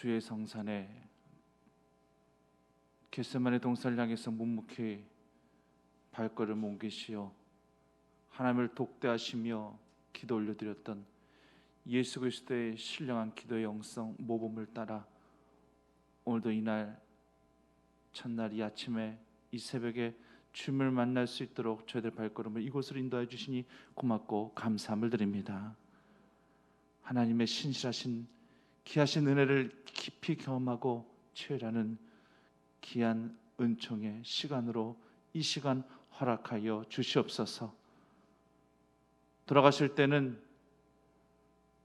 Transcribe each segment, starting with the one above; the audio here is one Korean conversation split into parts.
주의 성산에 겟세마네 동산을 향해서 묵묵히 발걸음 옮기시어 하나님을 독대하시며 기도 올려드렸던 예수 그리스도의 신령한 기도의 영성 모범을 따라 오늘도 이날 첫날 이 아침에 이 새벽에 주님을 만날 수 있도록 저희들 발걸음을 이곳으로 인도해 주시니 고맙고 감사함을 드립니다. 하나님의 신실하신 귀하신 은혜를 깊이 경험하고 체험하는 귀한 은총의 시간으로 이 시간 허락하여 주시옵소서. 돌아가실 때는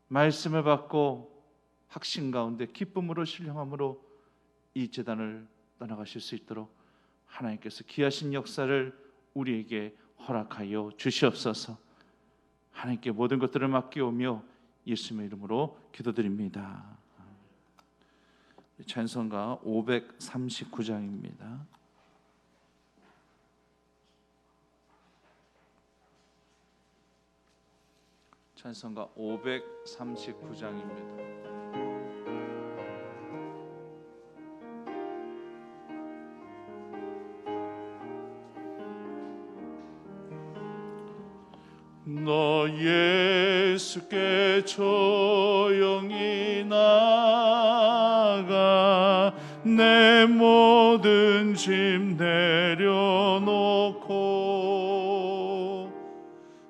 말씀을 받고 확신 가운데 기쁨으로 신령함으로 이 제단을 떠나가실 수 있도록 하나님께서 귀하신 역사를 우리에게 허락하여 주시옵소서. 하나님께 모든 것들을 맡기오며 예수님의 이름으로 기도드립니다. 찬송가 539장입니다. 찬송가 539장입니다. 너 예수께 조용히 나가 내 모든 짐 내려놓고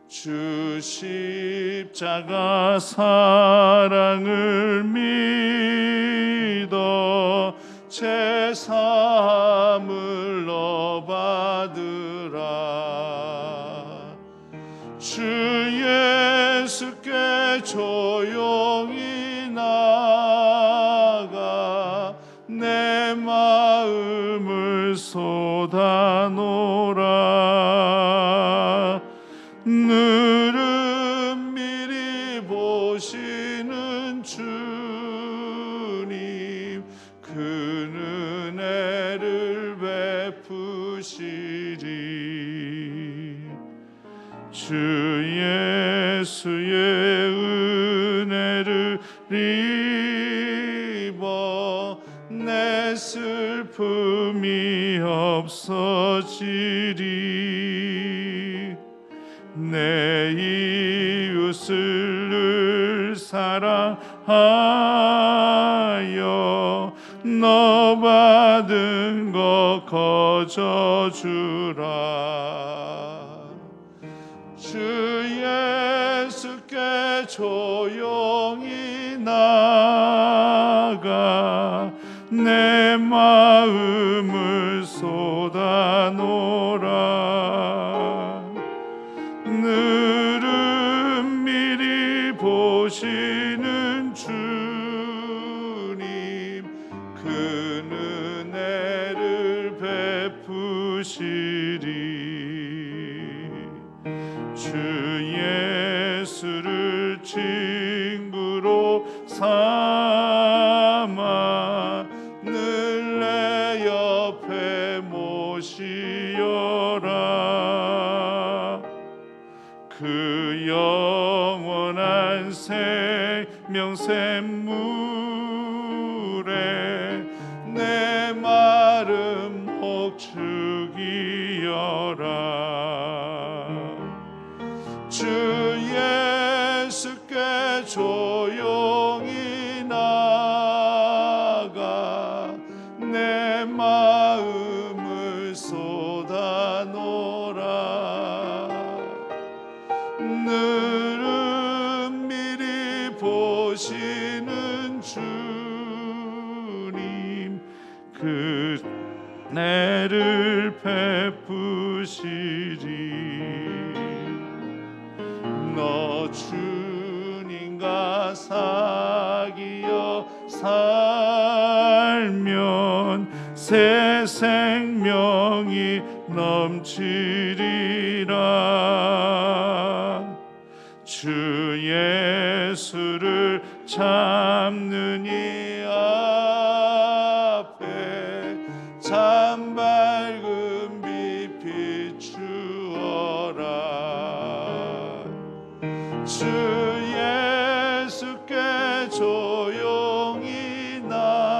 주 십자가 사랑을 믿어 제사함을 너 받으라. 주 예수께 조용히 나가 내 마음을 쏟아놓으라. 늘은 미리 보시는 주님 그 은혜를 베푸시리. 주 예수의 은혜를 입어 내 슬픔이 없어지리. 내 이웃을 늘 사랑하여 너 받은 것 거저주라. 주 예수께 조용히 나가 내 마음을 쏟아놓으라. 늘은 미리 보시는 주님 그 은혜를 베푸시리. 주 예수를 친구로 삼아 늘 내 옆에 모시어라. 그 영원한 생명 샘물에 내 마름 목축이어라. 주 예수께 조용히 나가 내 마음을 쏟아놓으라. 늘은 미리 보시는 주님 그 은혜를 베푸시리. 너 주님과 사귀어 살면 새 생명이 넘치리라. 주 예수를 잡는 이 앞에 참 밝은 빛 비추어라. 주 예수께 조용히 나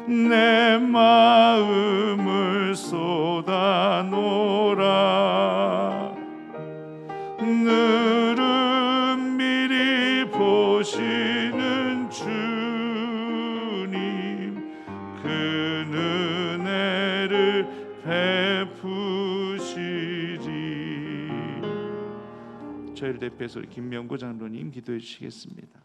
내 마음을 쏟아놓으라. 늘은 미리 보시는 주님, 그 은혜를 베푸시리. 저희를 대표해서 우리 김명구 장로님 기도해 주시겠습니다.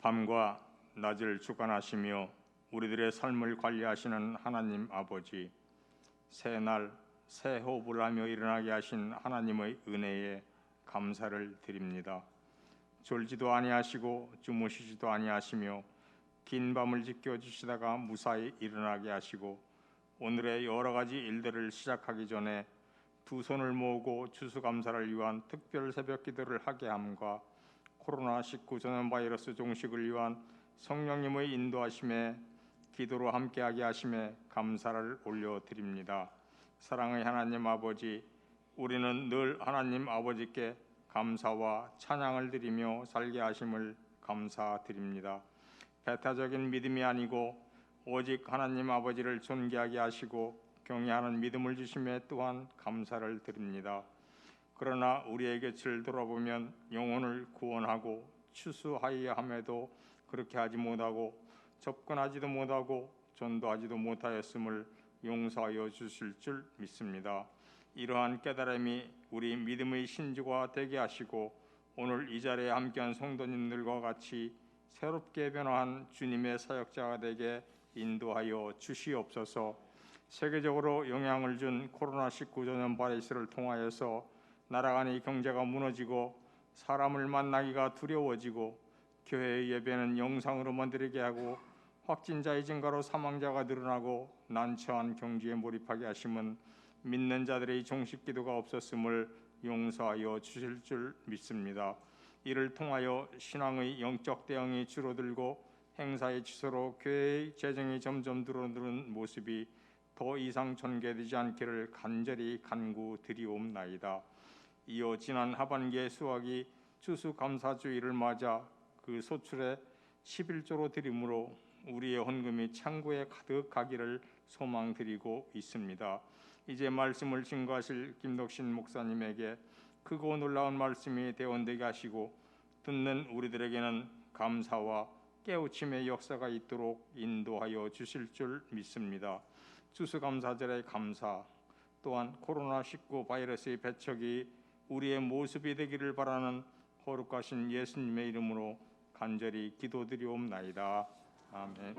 밤과 낮을 주관하시며 우리들의 삶을 관리하시는 하나님 아버지, 새날 새 호흡을 하며 일어나게 하신 하나님의 은혜에 감사를 드립니다. 졸지도 아니하시고 주무시지도 아니하시며 긴 밤을 지켜주시다가 무사히 일어나게 하시고 오늘의 여러 가지 일들을 시작하기 전에 두 손을 모으고 추수감사를 위한 특별 새벽 기도를 하게 함과 코로나19 전염 바이러스 종식을 위한 성령님의 인도하심에 기도로 함께하게 하심에 감사를 올려드립니다. 사랑의 하나님 아버지, 우리는 늘 하나님 아버지께 감사와 찬양을 드리며 살게 하심을 감사드립니다. 배타적인 믿음이 아니고 오직 하나님 아버지를 존귀하게 하시고 경외하는 믿음을 주심에 또한 감사를 드립니다. 그러나 우리의 곁을 돌아보면 영혼을 구원하고 추수하여야 함에도 그렇게 하지 못하고 접근하지도 못하고 전도하지도 못하였음을 용서하여 주실 줄 믿습니다. 이러한 깨달음이 우리 믿음의 신주가 되게 하시고 오늘 이 자리에 함께한 성도님들과 같이 새롭게 변화한 주님의 사역자가 되게 인도하여 주시옵소서. 세계적으로 영향을 준 코로나19 전염 바이러스를 통하여서 나라 간의 경제가 무너지고 사람을 만나기가 두려워지고 교회의 예배는 영상으로만 드리게 하고 확진자의 증가로 사망자가 늘어나고 난처한 경주에 몰입하게 하심은 믿는 자들의 종식 기도가 없었음을 용서하여 주실 줄 믿습니다. 이를 통하여 신앙의 영적 대응이 줄어들고 행사의 취소로 교회의 재정이 점점 줄어드는 모습이 더 이상 전개되지 않기를 간절히 간구드리옵나이다. 이어 지난 하반기의 수확이 추수감사주의를 맞아 그 소출의 11조로 드림으로 우리의 헌금이 창고에 가득하기를 소망드리고 있습니다. 이제 말씀을 증거하실 김덕신 목사님에게 크고 놀라운 말씀이 대언되게 하시고 듣는 우리들에게는 감사와 깨우침의 역사가 있도록 인도하여 주실 줄 믿습니다. 추수감사절의 감사 또한 코로나19 바이러스의 배척이 우리의 모습이 되기를 바라는 거룩하신 예수님의 이름으로 간절히 기도드리옵나이다. 아멘.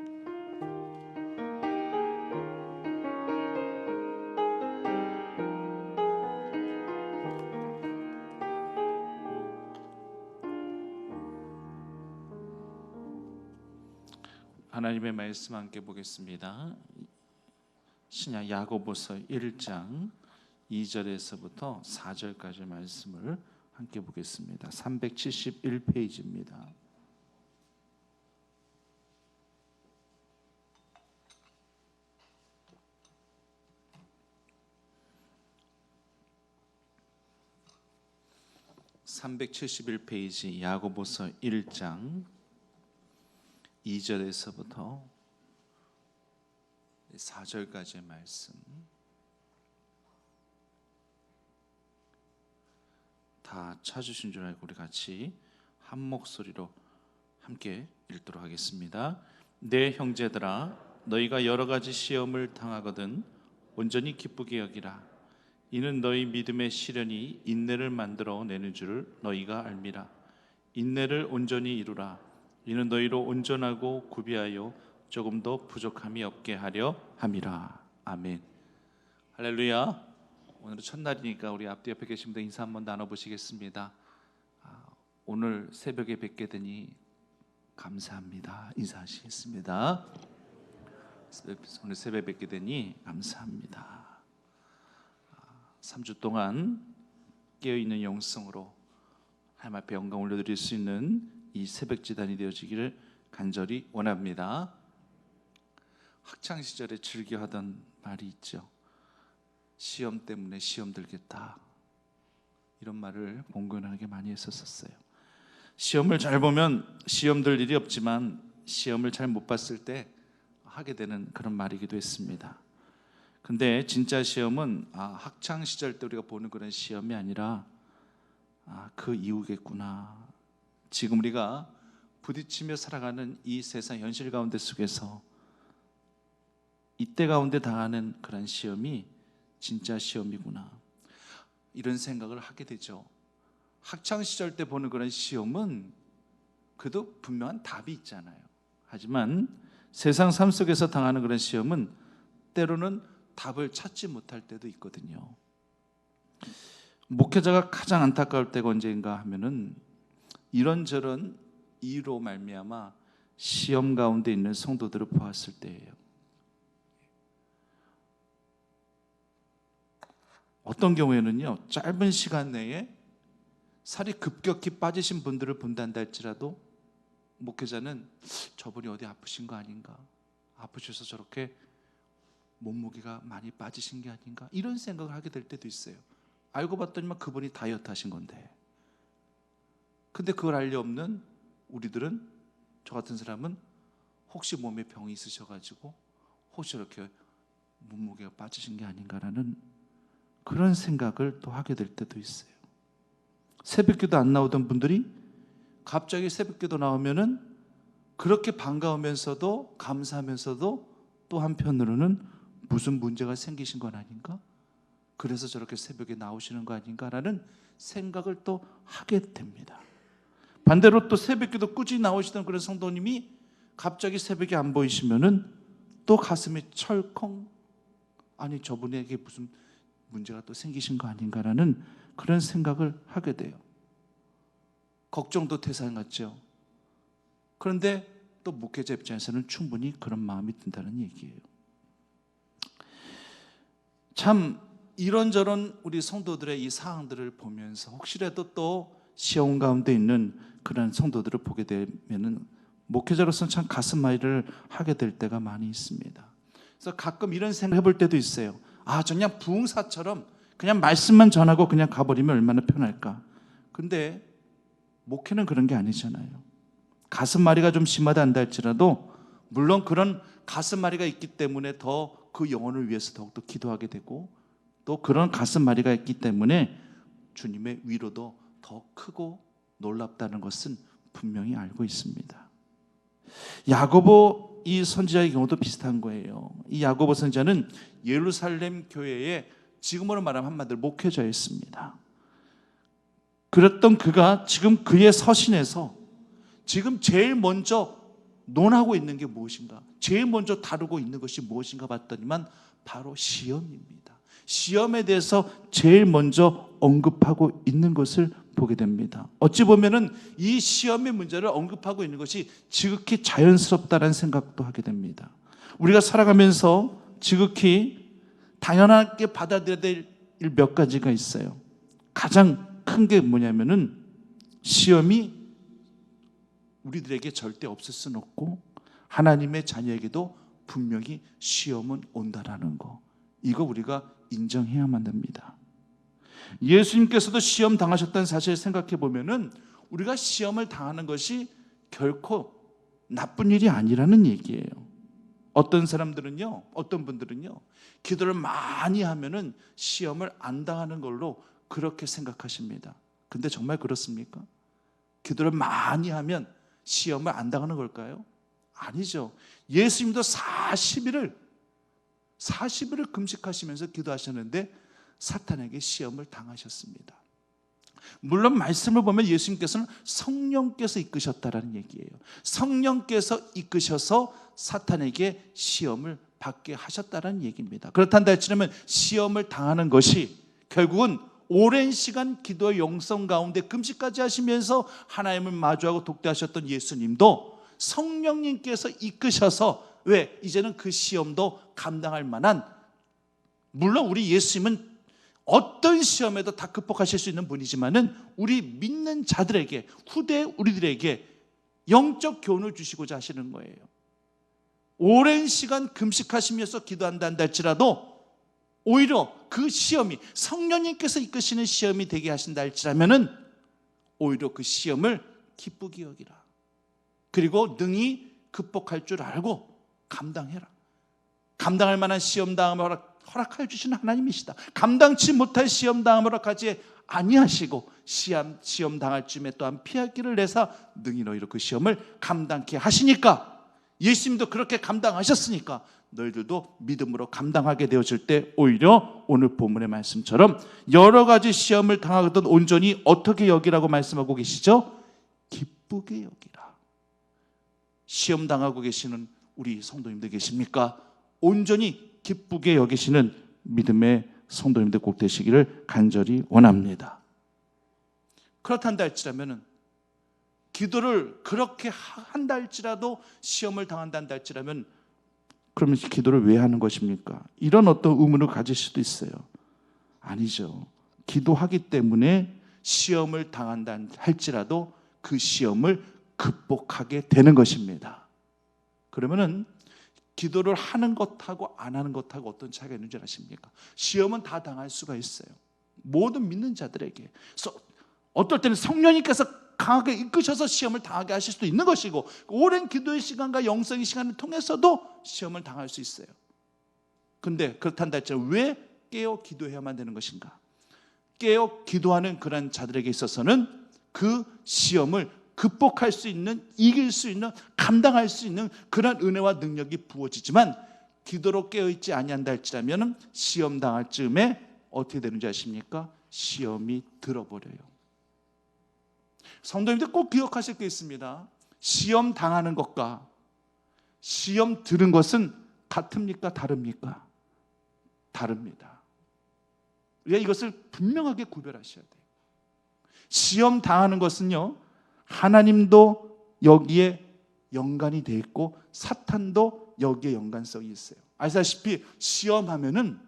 하나님의 말씀 함께 보겠습니다. 신약 야고보서 1장 2절에서부터 4절까지 말씀을 함께 보겠습니다. 371페이지입니다. (371페이지) 야고보서 1장 2절에서부터 4절까지의 말씀, 다 찾으신 줄 알고 우리 같이 한 목소리로 함께 읽도록 하겠습니다. 내 형제들아, 너희가 여러 가지 시험을 당하거든 온전히 기쁘게 여기라. 이는 너희 믿음의 시련이 인내를 만들어 내는 줄을 너희가 알미라. 인내를 온전히 이루라. 이는 너희로 온전하고 구비하여 조금 더 부족함이 없게 하려 함이라. 아멘. 할렐루야. 오늘은 첫날이니까 우리 앞뒤 옆에 계신 분들 인사 한번 나눠보시겠습니다. 오늘 새벽에 뵙게 되니 감사합니다. 인사하시겠습니다. 오늘 새벽에 뵙게 되니 감사합니다. 3주 동안 깨어있는 영성으로 하나님 앞에 영광 올려드릴 수 있는 이 새벽지단이 되어지기를 간절히 원합니다. 학창시절에 즐겨 하던 말이 있죠. 시험 때문에 시험 들겠다. 이런 말을 공견하게 많이 했었어요. 시험을 잘 보면 시험 들 일이 없지만 시험을 잘 못 봤을 때 하게 되는 그런 말이기도 했습니다. 근데 진짜 시험은 학창 시절 때 우리가 보는 그런 시험이 아니라 그 이후겠구나. 지금 우리가 부딪히며 살아가는 이 세상 현실 가운데 속에서 이때 가운데 당하는 그런 시험이 진짜 시험이구나, 이런 생각을 하게 되죠. 학창 시절 때 보는 그런 시험은 그래도 분명한 답이 있잖아요. 하지만 세상 삶 속에서 당하는 그런 시험은 때로는 답을 찾지 못할 때도 있거든요. 목회자가 가장 안타까울 때가 언제인가 하면은 이런저런 이유로 말미암아 시험 가운데 있는 성도들을 보았을 때예요. 어떤 경우에는요, 짧은 시간 내에 살이 급격히 빠지신 분들을 본단다 할지라도 목회자는 저분이 어디 아프신 거 아닌가, 아프셔서 저렇게 몸무게가 많이 빠지신 게 아닌가, 이런 생각을 하게 될 때도 있어요. 알고 봤더니만 그분이 다이어트 하신 건데. 근데 그걸 알 리 없는 우리들은, 저 같은 사람은 혹시 몸에 병이 있으셔가지고 혹시 이렇게 몸무게가 빠지신 게 아닌가라는 그런 생각을 또 하게 될 때도 있어요. 새벽기도 안 나오던 분들이 갑자기 새벽기도 나오면은 그렇게 반가우면서도 감사하면서도 또 한편으로는 무슨 문제가 생기신 건 아닌가? 그래서 저렇게 새벽에 나오시는 거 아닌가라는 생각을 또 하게 됩니다. 반대로 또 새벽기도 꾸준히 나오시던 그런 성도님이 갑자기 새벽에 안 보이시면은 또 가슴이 철컹, 아니 저분에게 무슨 문제가 또 생기신 거 아닌가라는 그런 생각을 하게 돼요. 걱정도 대상 같죠. 그런데 또 목회자 입장에서는 충분히 그런 마음이 든다는 얘기예요. 참 이런저런 우리 성도들의 이 상황들을 보면서 혹시라도 또 시험 가운데 있는 그런 성도들을 보게 되면은 목회자로서는 참 가슴앓이를 하게 될 때가 많이 있습니다. 그래서 가끔 이런 생각 해볼 때도 있어요. 저 그냥 부흥사처럼 그냥 말씀만 전하고 그냥 가버리면 얼마나 편할까. 근데 목회는 그런 게 아니잖아요. 가슴앓이가 좀 심하다 한다 할지라도 물론 그런 가슴앓이가 있기 때문에 더 그 영혼을 위해서 더욱더 기도하게 되고, 또 그런 가슴앓이가 있기 때문에 주님의 위로도 더 크고 놀랍다는 것은 분명히 알고 있습니다. 야고보 이 선지자의 경우도 비슷한 거예요. 이 야고보 선지자는 예루살렘 교회에 지금으로 말하면 한마디로 목회자였습니다. 그랬던 그가 지금 그의 서신에서 지금 제일 먼저 논하고 있는 게 무엇인가, 제일 먼저 다루고 있는 것이 무엇인가 봤더니만 바로 시험입니다. 시험에 대해서 제일 먼저 언급하고 있는 것을 보게 됩니다. 어찌 보면은 이 시험의 문제를 언급하고 있는 것이 지극히 자연스럽다는 생각도 하게 됩니다. 우리가 살아가면서 지극히 당연하게 받아들여야 될 일 몇 가지가 있어요. 가장 큰 게 뭐냐면은 시험이 우리들에게 절대 없을 수는 없고 하나님의 자녀에게도 분명히 시험은 온다라는 거, 이거 우리가 인정해야만 됩니다. 예수님께서도 시험 당하셨다는 사실을 생각해 보면은 우리가 시험을 당하는 것이 결코 나쁜 일이 아니라는 얘기예요. 어떤 사람들은요, 어떤 분들은요, 기도를 많이 하면은 시험을 안 당하는 걸로 그렇게 생각하십니다. 근데 정말 그렇습니까? 기도를 많이 하면 시험을 안 당하는 걸까요? 아니죠. 예수님도 40일을 금식하시면서 기도하셨는데 사탄에게 시험을 당하셨습니다. 물론 말씀을 보면 예수님께서는 성령께서 이끄셨다라는 얘기예요. 성령께서 이끄셔서 사탄에게 시험을 받게 하셨다라는 얘기입니다. 그렇단다 할지라면 시험을 당하는 것이 결국은 오랜 시간 기도의 영성 가운데 금식까지 하시면서 하나님을 마주하고 독대하셨던 예수님도 성령님께서 이끄셔서, 왜? 이제는 그 시험도 감당할 만한, 물론 우리 예수님은 어떤 시험에도 다 극복하실 수 있는 분이지만은 우리 믿는 자들에게, 후대 우리들에게 영적 교훈을 주시고자 하시는 거예요. 오랜 시간 금식하시면서 기도한다 할지라도 오히려 그 시험이 성령님께서 이끄시는 시험이 되게 하신다 할지라면은 오히려 그 시험을 기쁘게 여기라. 그리고 능히 극복할 줄 알고 감당해라. 감당할 만한 시험 당함을 허락하여 주시는 하나님이시다. 감당치 못할 시험 당함을 허락하지 아니하시고 시험 당할 쯤에 또한 피할 길을 내사 능히 너희로 그 시험을 감당케 하시니까, 예수님도 그렇게 감당하셨으니까 너희들도 믿음으로 감당하게 되어질 때 오히려 오늘 본문의 말씀처럼 여러 가지 시험을 당하거든 온전히 어떻게 여기라고 말씀하고 계시죠? 기쁘게 여기라. 시험 당하고 계시는 우리 성도님들 계십니까? 온전히 기쁘게 여기시는 믿음의 성도님들 꼭 되시기를 간절히 원합니다. 그렇단다 할지라면, 기도를 그렇게 한다 할지라도 시험을 당한다 할지라면, 그러면 기도를 왜 하는 것입니까? 이런 어떤 의문을 가질 수도 있어요. 아니죠. 기도하기 때문에 시험을 당한다 할지라도 그 시험을 극복하게 되는 것입니다. 그러면은 기도를 하는 것하고 안 하는 것하고 어떤 차이가 있는 줄 아십니까? 시험은 다 당할 수가 있어요. 모든 믿는 자들에게. 어떨 때는 성령님께서 강하게 이끄셔서 시험을 당하게 하실 수도 있는 것이고, 오랜 기도의 시간과 영성의 시간을 통해서도 시험을 당할 수 있어요. 근데 그렇단다 했지만 왜 깨어 기도해야만 되는 것인가? 깨어 기도하는 그런 자들에게 있어서는 그 시험을 극복할 수 있는, 이길 수 있는, 감당할 수 있는 그런 은혜와 능력이 부어지지만, 기도로 깨어있지 아니한다 할지라면 시험 당할 즈음에 어떻게 되는지 아십니까? 시험이 들어버려요. 성도님들 꼭 기억하실 게 있습니다. 시험 당하는 것과 시험 들은 것은 같습니까? 다릅니까? 다릅니다. 우리가 이것을 분명하게 구별하셔야 돼요. 시험 당하는 것은요, 하나님도 여기에 연관이 돼 있고 사탄도 여기에 연관성이 있어요. 아시다시피 시험하면은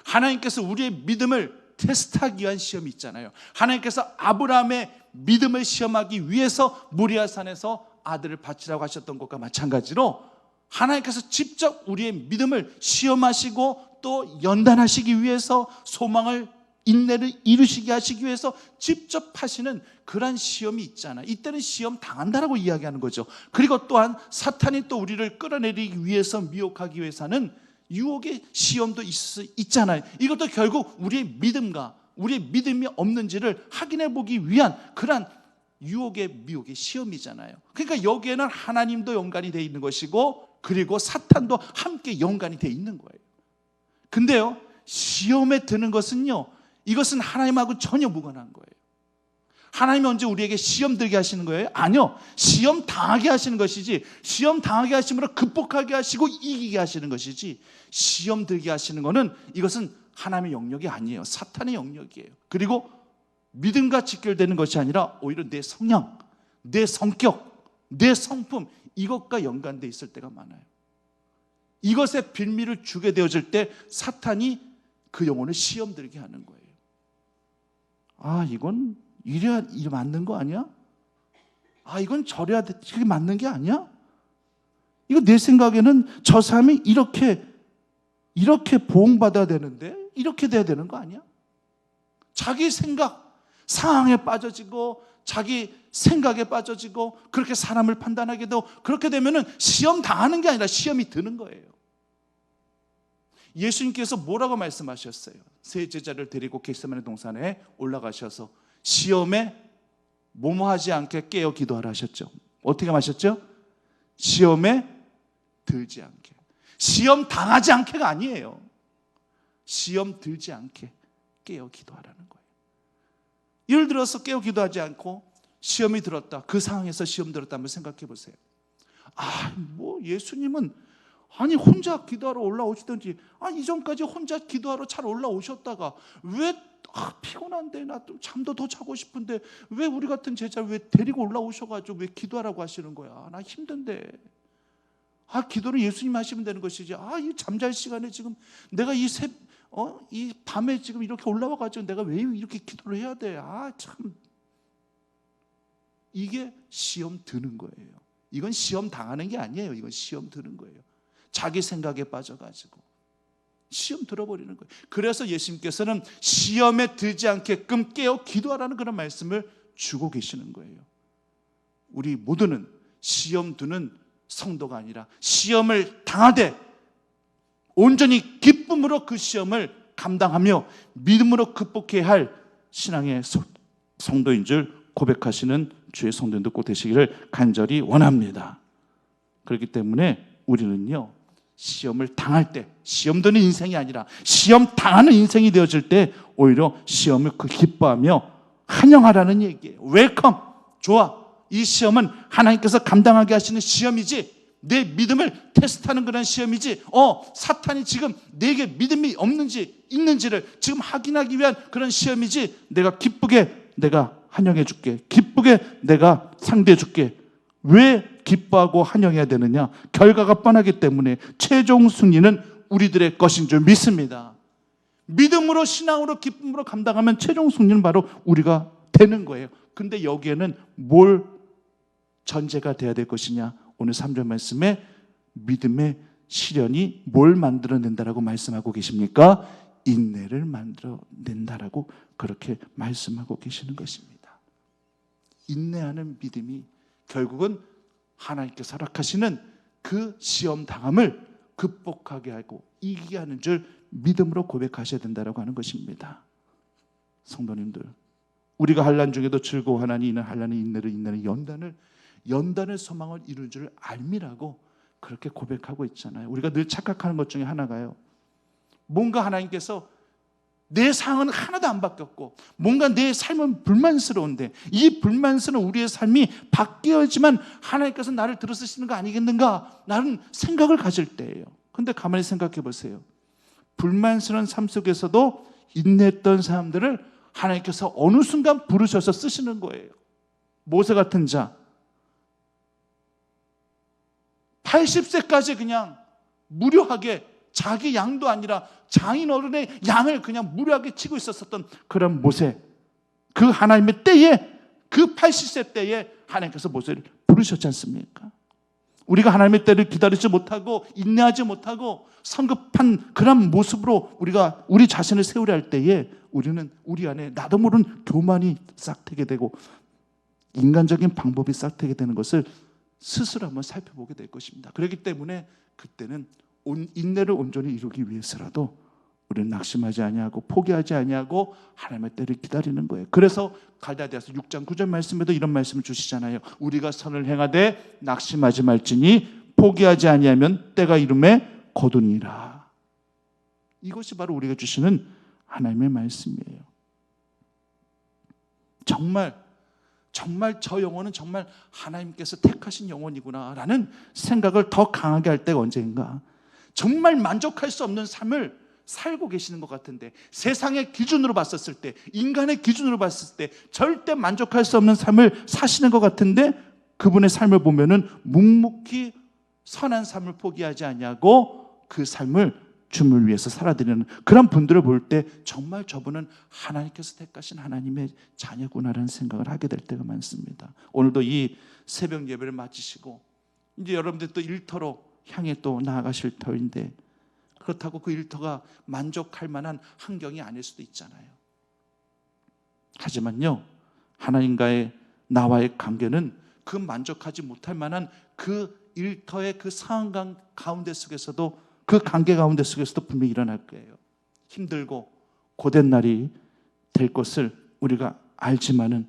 하나님께서 우리의 믿음을 테스트하기 위한 시험이 있잖아요. 하나님께서 아브라함의 믿음을 시험하기 위해서 모리아산에서 아들을 바치라고 하셨던 것과 마찬가지로 하나님께서 직접 우리의 믿음을 시험하시고 또 연단하시기 위해서 소망을, 인내를 이루시게 하시기 위해서 직접 하시는 그런 시험이 있잖아요. 이때는 시험 당한다라고 이야기하는 거죠. 그리고 또한 사탄이 또 우리를 끌어내리기 위해서, 미혹하기 위해서는 유혹의 시험도 있잖아요. 이것도 결국 우리의 믿음과 우리의 믿음이 없는지를 확인해 보기 위한 그런 유혹의, 미혹의 시험이잖아요. 그러니까 여기에는 하나님도 연관이 되어 있는 것이고, 그리고 사탄도 함께 연관이 되어 있는 거예요. 근데요, 시험에 드는 것은요, 이것은 하나님하고 전혀 무관한 거예요. 하나님이 언제 우리에게 시험 들게 하시는 거예요? 아니요. 시험 당하게 하시는 것이지, 시험 당하게 하심으로 극복하게 하시고 이기게 하시는 것이지, 시험 들게 하시는 것은 이것은 하나님의 영역이 아니에요. 사탄의 영역이에요. 그리고 믿음과 직결되는 것이 아니라 오히려 내 성향, 내 성격, 내 성품, 이것과 연관되어 있을 때가 많아요. 이것에 빌미를 주게 되어질 때 사탄이 그 영혼을 시험 들게 하는 거예요. 아, 이건 이래 맞는 거 아니야? 아, 이건 저래야 돼. 이게 맞는 게 아니야? 이거 내 생각에는 저 사람이 이렇게 보응받아야 되는데 이렇게 돼야 되는 거 아니야? 자기 생각, 상황에 빠져지고 자기 생각에 빠져지고 그렇게 사람을 판단하게 되고, 그렇게 되면은 시험 당하는 게 아니라 시험이 드는 거예요. 예수님께서 뭐라고 말씀하셨어요? 세 제자를 데리고 겟세마네 동산에 올라가셔서 시험에 뭐뭐하지 않게 깨어 기도하라 하셨죠. 어떻게 하셨죠? 시험에 들지 않게. 시험 당하지 않게가 아니에요. 시험 들지 않게 깨어 기도하라는 거예요. 예를 들어서 깨어 기도하지 않고 시험이 들었다. 그 상황에서 시험 들었다 한번 생각해 보세요. 아, 뭐 예수님은 아니 혼자 기도하러 올라오시든지, 이전까지 혼자 기도하러 잘 올라오셨다가 왜 피곤한데 나 좀 잠도 더 자고 싶은데 왜 우리 같은 제자 왜 데리고 올라오셔가지고 왜 기도하라고 하시는 거야? 나 힘든데. 기도를 예수님 하시면 되는 것이지. 이 잠잘 시간에 지금 내가 이 밤에 지금 이렇게 올라와가지고 내가 왜 이렇게 기도를 해야 돼? 참. 이게 시험 드는 거예요. 이건 시험 당하는 게 아니에요. 이건 시험 드는 거예요. 자기 생각에 빠져가지고. 시험 들어버리는 거예요. 그래서 예수님께서는 시험에 들지 않게끔 깨어 기도하라는 그런 말씀을 주고 계시는 거예요. 우리 모두는 시험 두는 성도가 아니라 시험을 당하되 온전히 기쁨으로 그 시험을 감당하며 믿음으로 극복해야 할 신앙의 성도인 줄 고백하시는 주의 성도님들 꼭 되시기를 간절히 원합니다. 그렇기 때문에 우리는요, 시험을 당할 때, 시험 드는 인생이 아니라 시험 당하는 인생이 되어질 때 오히려 시험을 기뻐하며 환영하라는 얘기예요. 웰컴, 좋아. 이 시험은 하나님께서 감당하게 하시는 시험이지, 내 믿음을 테스트하는 그런 시험이지, 사탄이 지금 내게 믿음이 없는지 있는지를 지금 확인하기 위한 그런 시험이지, 내가 기쁘게 내가 환영해 줄게, 기쁘게 내가 상대해 줄게. 왜 기뻐하고 환영해야 되느냐? 결과가 뻔하기 때문에 최종 승리는 우리들의 것인 줄 믿습니다. 믿음으로, 신앙으로, 기쁨으로 감당하면 최종 승리는 바로 우리가 되는 거예요. 근데 여기에는 뭘 전제가 돼야 될 것이냐? 오늘 3절 말씀에 믿음의 시련이 뭘 만들어낸다라고 말씀하고 계십니까? 인내를 만들어낸다라고 그렇게 말씀하고 계시는 것입니다. 인내하는 믿음이 결국은 하나님께서 허락하시는 그 시험 당함을 극복하게 하고 이기게 하는 줄 믿음으로 고백하셔야 된다라고 하는 것입니다. 성도님들, 우리가 환난 중에도 즐거워하나니 이는 환난의 인내를, 인내는 연단의 소망을 이룰 줄 알미라고 그렇게 고백하고 있잖아요. 우리가 늘 착각하는 것 중에 하나가요, 뭔가 하나님께서 내 상황은 하나도 안 바뀌었고 뭔가 내 삶은 불만스러운데 이 불만스러운 우리의 삶이 바뀌어야지만 하나님께서 나를 들어쓰시는 거 아니겠는가 라는 생각을 가질 때예요. 근데 가만히 생각해 보세요. 불만스러운 삶 속에서도 인내했던 사람들을 하나님께서 어느 순간 부르셔서 쓰시는 거예요. 모세 같은 자 80세까지 그냥 무료하게 자기 양도 아니라 장인 어른의 양을 그냥 무료하게 치고 있었던 그런 모세, 그 하나님의 때에, 그 80세 때에 하나님께서 모세를 부르셨지 않습니까? 우리가 하나님의 때를 기다리지 못하고 인내하지 못하고 성급한 그런 모습으로 우리가 우리 자신을 세우려 할 때에 우리는 우리 안에 나도 모르는 교만이 싹트게 되고 인간적인 방법이 싹트게 되는 것을 스스로 한번 살펴보게 될 것입니다. 그렇기 때문에 그때는 인내를 온전히 이루기 위해서라도 우리는 낙심하지 아니하고 포기하지 아니하고 하나님의 때를 기다리는 거예요. 그래서 갈라디아서 6장 9절 말씀에도 이런 말씀을 주시잖아요. 우리가 선을 행하되 낙심하지 말지니 포기하지 아니하면 때가 이름에 거두니라. 이것이 바로 우리가 주시는 하나님의 말씀이에요. 정말 저 영혼은 정말 하나님께서 택하신 영혼이구나 라는 생각을 더 강하게 할 때가 언제인가. 정말 만족할 수 없는 삶을 살고 계시는 것 같은데, 세상의 기준으로 봤었을 때, 인간의 기준으로 봤을 때 절대 만족할 수 없는 삶을 사시는 것 같은데, 그분의 삶을 보면은 묵묵히 선한 삶을 포기하지 아니하고 그 삶을 주님을 위해서 살아드리는 그런 분들을 볼 때 정말 저분은 하나님께서 택하신 하나님의 자녀구나라는 생각을 하게 될 때가 많습니다. 오늘도 이 새벽 예배를 마치시고 이제 여러분들 또 일터로 향해 또 나아가실 터인데, 그렇다고 그 일터가 만족할 만한 환경이 아닐 수도 있잖아요. 하지만요, 하나님과의 나와의 관계는 그 만족하지 못할 만한 그 일터의 그 상황 가운데 속에서도, 그 관계 가운데 속에서도 분명히 일어날 거예요. 힘들고 고된 날이 될 것을 우리가 알지만은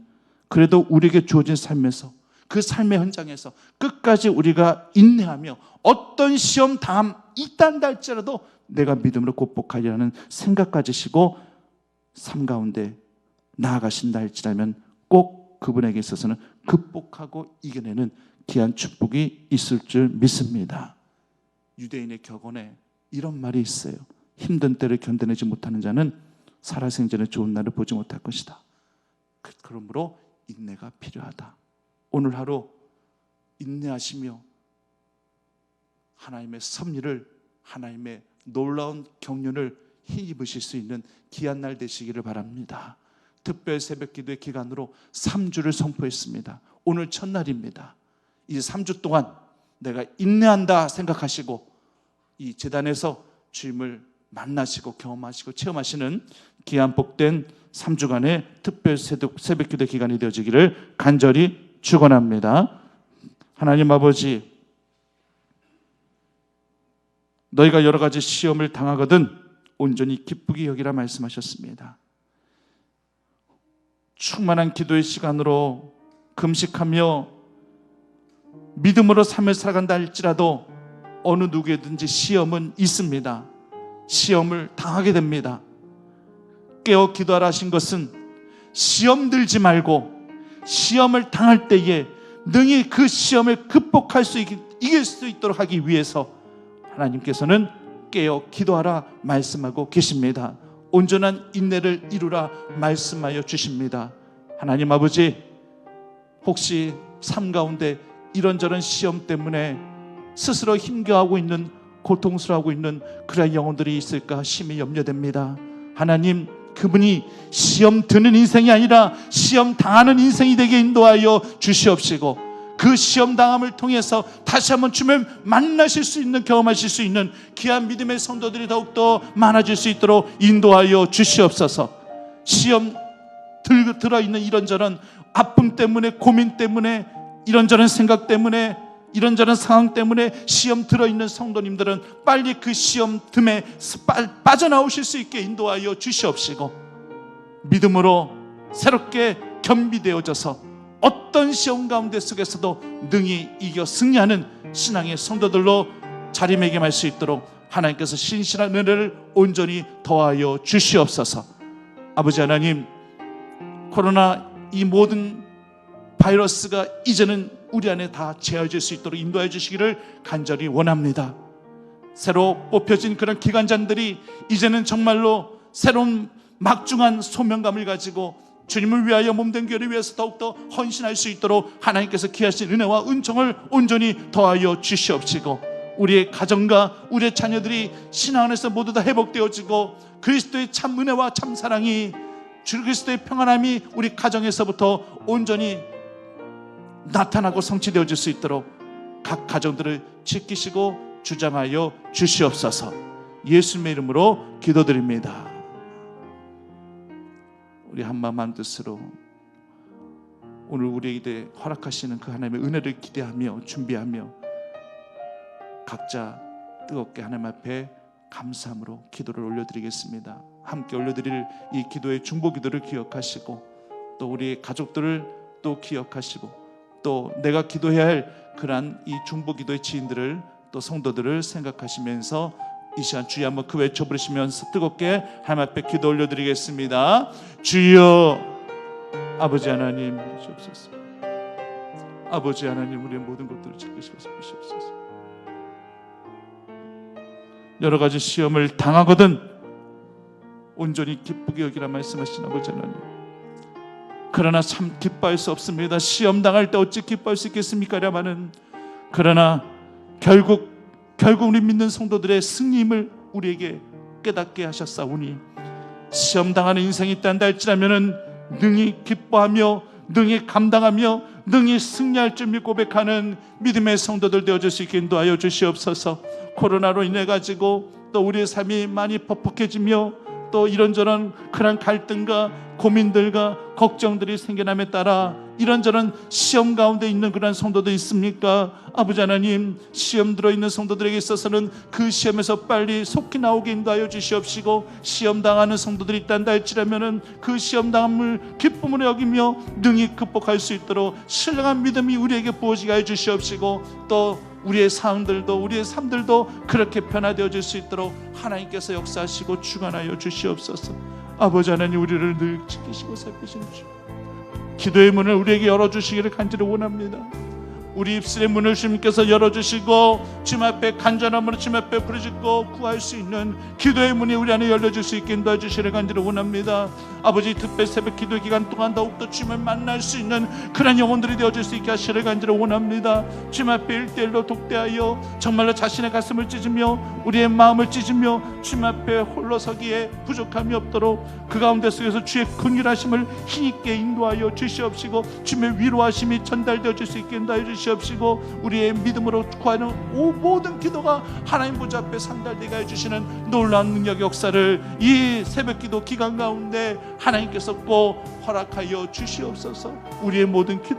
그래도 우리에게 주어진 삶에서, 그 삶의 현장에서 끝까지 우리가 인내하며 어떤 시험 당함 있단다 할지라도 내가 믿음으로 극복하리라는 생각 가지시고 삶 가운데 나아가신다 할지라면 꼭 그분에게 있어서는 극복하고 이겨내는 귀한 축복이 있을 줄 믿습니다. 유대인의 격언에 이런 말이 있어요. 힘든 때를 견뎌내지 못하는 자는 살아생전에 좋은 날을 보지 못할 것이다. 그러므로 인내가 필요하다. 오늘 하루 인내하시며 하나님의 섭리를, 하나님의 놀라운 경륜을 힘입으실 수 있는 귀한 날 되시기를 바랍니다. 특별 새벽 기도의 기간으로 3주를 선포했습니다. 오늘 첫날입니다. 이 3주 동안 내가 인내한다 생각하시고 이 제단에서 주님을 만나시고 경험하시고 체험하시는 귀한 복된 3주간의 특별 새벽기도 기간이 되어지기를 간절히 축원합니다. 하나님 아버지, 너희가 여러 가지 시험을 당하거든 온전히 기쁘게 여기라 말씀하셨습니다. 충만한 기도의 시간으로 금식하며 믿음으로 삶을 살아간다 할지라도 어느 누구에든지 시험은 있습니다. 시험을 당하게 됩니다. 깨어 기도하라 하신 것은 시험 들지 말고 시험을 당할 때에 능히 그 시험을 극복할 수 이길 수 있도록 하기 위해서 하나님께서는 깨어 기도하라 말씀하고 계십니다. 온전한 인내를 이루라 말씀하여 주십니다. 하나님 아버지, 혹시 삶 가운데 이런저런 시험 때문에 스스로 힘겨워하고 있는, 고통스러워하고 있는 그런 영혼들이 있을까 심히 염려됩니다. 하나님, 그분이 시험 드는 인생이 아니라 시험 당하는 인생이 되게 인도하여 주시옵시고, 그 시험 당함을 통해서 다시 한번 주님을 만나실 수 있는, 경험하실 수 있는 귀한 믿음의 성도들이 더욱더 많아질 수 있도록 인도하여 주시옵소서. 시험 들어있는 이런저런 아픔 때문에, 고민 때문에, 이런저런 생각 때문에, 이런저런 상황 때문에 시험 들어있는 성도님들은 빨리 그 시험 틈에 빠져나오실 수 있게 인도하여 주시옵시고, 믿음으로 새롭게 겸비되어져서 어떤 시험 가운데 속에서도 능히 이겨 승리하는 신앙의 성도들로 자리매김할 수 있도록 하나님께서 신실한 은혜를 온전히 더하여 주시옵소서. 아버지 하나님, 코로나 이 모든 바이러스가 이제는 우리 안에 다 제어질 수 있도록 인도해 주시기를 간절히 원합니다. 새로 뽑혀진 그런 기관장들이 이제는 정말로 새로운 막중한 소명감을 가지고 주님을 위하여 몸된 교회를 위해서 더욱더 헌신할 수 있도록 하나님께서 귀하신 은혜와 은총을 온전히 더하여 주시옵시고, 우리의 가정과 우리의 자녀들이 신앙 안에서 모두 다 회복되어지고 그리스도의 참 은혜와 참 사랑이, 주 그리스도의 평안함이 우리 가정에서부터 온전히 나타나고 성취되어질 수 있도록 각 가정들을 지키시고 주장하여 주시옵소서. 예수님의 이름으로 기도드립니다. 우리 한마음 한뜻으로 오늘 우리에게 허락하시는 그 하나님의 은혜를 기대하며 준비하며 각자 뜨겁게 하나님 앞에 감사함으로 기도를 올려드리겠습니다. 함께 올려드릴 이 기도의 중보기도를 기억하시고, 또 우리 가족들을 또 기억하시고, 또 내가 기도해야 할 그러한 이 중보기도의 지인들을, 또 성도들을 생각하시면서 이 시간 주여 한번 그 외쳐 부르시면서 뜨겁게 하나님 앞에 기도 올려드리겠습니다. 주여, 아버지 하나님 주옵소서. 아버지 하나님, 우리의 모든 것들을 지키시옵소서. 여러 가지 시험을 당하거든 온전히 기쁘게 여기라 말씀하신 아버지 하나님, 그러나 참 기뻐할 수 없습니다. 시험 당할 때 어찌 기뻐할 수 있겠습니까? 라마는, 그러나 결국 우리 믿는 성도들의 승리임을 우리에게 깨닫게 하셨사오니, 시험 당하는 인생이 있다는다 할지라면은 능히 기뻐하며 능히 감당하며 능히 승리할 줄 믿고 고백하는 믿음의 성도들 되어줄 수 있게 인도하여 주시옵소서. 코로나로 인해 가지고 또 우리의 삶이 많이 퍽퍽해지며 또 이런저런 그런 갈등과 고민들과 걱정들이 생겨남에 따라 이런저런 시험 가운데 있는 그런 성도도 있습니까? 아버지 하나님, 시험 들어있는 성도들에게 있어서는 그 시험에서 빨리 속히 나오게 인도하여 주시옵시고, 시험 당하는 성도들이 있단다 할지라면은 그 시험 당함을 기쁨으로 여기며 능히 극복할 수 있도록 신령한 믿음이 우리에게 부어지게 하여 주시옵시고, 또 우리의 상황들도 우리의 삶들도 그렇게 변화되어질 수 있도록 하나님께서 역사하시고 주관하여 주시옵소서. 아버지 하나님, 우리를 늘 지키시고 살피시는 주, 기도의 문을 우리에게 열어주시기를 간절히 원합니다. 우리 입술의 문을 주님께서 열어주시고 주님 앞에 간절함으로 주님 앞에 부르짖고 구할 수 있는 기도의 문이 우리 안에 열려줄 수 있게 인도해 주시기를 간절히 원합니다. 아버지, 특별 새벽 기도 기간 동안 더욱더 주님을 만날 수 있는 그런 영혼들이 되어줄 수 있게 하시기를 간절히 원합니다. 주님 앞에 1:1로 독대하여 정말로 자신의 가슴을 찢으며 우리의 마음을 찢으며 주님 앞에 홀로 서기에 부족함이 없도록 그 가운데 속에서 주의 긍휼하심을 힘있게 인도하여 주시옵시고 주님의 위로하심이 전달되어 줄 수 있게 인도하여 주시옵시고 우리의 믿음으로 구하는 모든 기도가 하나님 보좌 앞에 상달되게 해주시는 놀라운 능력의 역사를 이 새벽기도 기간 가운데 하나님께서 꼭 허락하여 주시옵소서. 우리의 모든 기도